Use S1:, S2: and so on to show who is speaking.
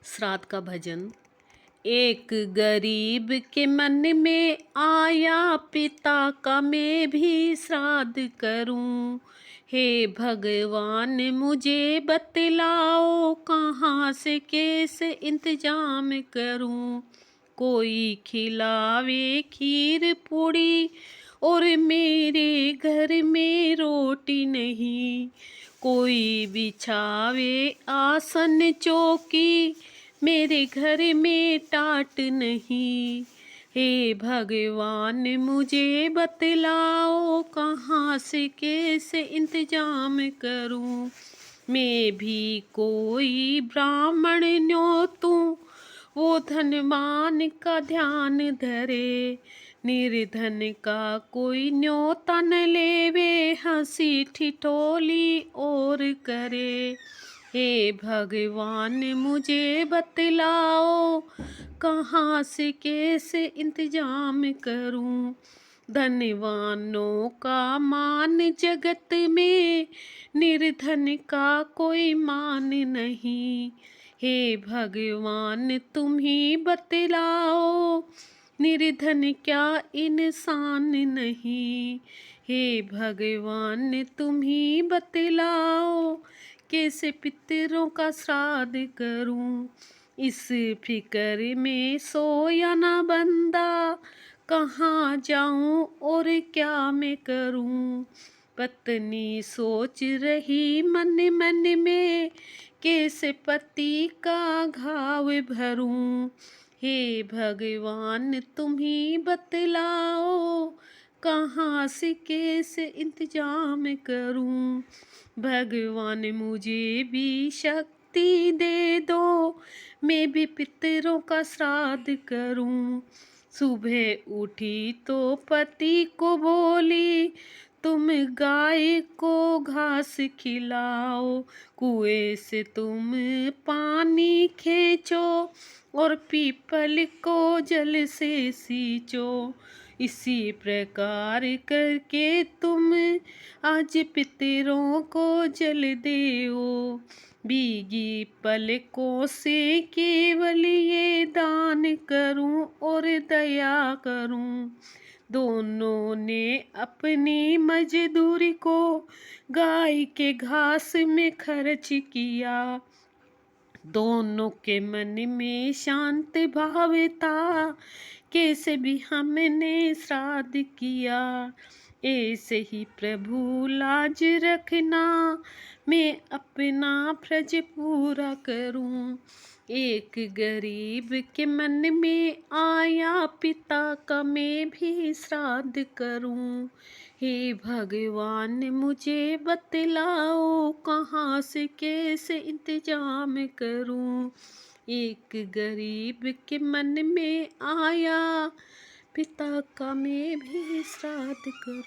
S1: श्राद्ध का भजन। एक गरीब के मन में आया, पिता का मैं भी श्राद्ध करूं। हे भगवान मुझे बतलाओ, कहाँ से कैसे इंतजाम करूं। कोई खिलावे खीर पूड़ी और मेरे घर में रोटी नहीं। कोई बिछावे आसन चौकी, मेरे घर में टाट नहीं। हे भगवान मुझे बतलाओ, कहाँ से कैसे इंतजाम करूं। मैं भी कोई ब्राह्मण न्योतूं, वो धनवान का ध्यान धरे। निर्धन का कोई न्योता न लेवे, हंसी ठिठोली और करे। हे भगवान मुझे बतलाओ, कहाँ से कैसे इंतजाम करूं। धनवानों का मान जगत में, निर्धन का कोई मान नहीं। हे भगवान तुम ही बतलाओ, निर्धन क्या इंसान नहीं। हे भगवान तुम ही बतलाओ, कैसे पितरों का श्राद्ध करूं। इस फिक्र में सोया ना बंदा, कहाँ जाऊं और क्या मैं करूं। पत्नी सोच रही मन मन में, कैसे पति का घाव भरूं। हे भगवान तुम ही बतलाओ, कहाँ से कैसे इंतजाम करूं। भगवान मुझे भी शक्ति दे दो, मैं भी पितरों का श्राद्ध करूं। सुबह उठी तो पति को बोली, तुम गाय को घास खिलाओ। कुएं से तुम पानी खींचो और पीपल को जल से सींचो। इसी प्रकार करके तुम आज पितरों को जल देओ। भीगी पलकों से केवल ये दान करूं और दया करूं। दोनों ने अपनी मजदूरी को गाय के घास में खर्च किया। दोनों के मन में शांत भाव था, कैसे भी हमने श्राद्ध किया। ऐसे ही प्रभु लाज रखना, मैं अपना फर्ज पूरा करूं। एक गरीब के मन में आया, पिता का मैं भी श्राद्ध करूं। हे भगवान मुझे बतलाओ, कहाँ से कैसे इंतजाम करूं। एक गरीब के मन में आया, पिता का मैं भी श्राद्ध करूं।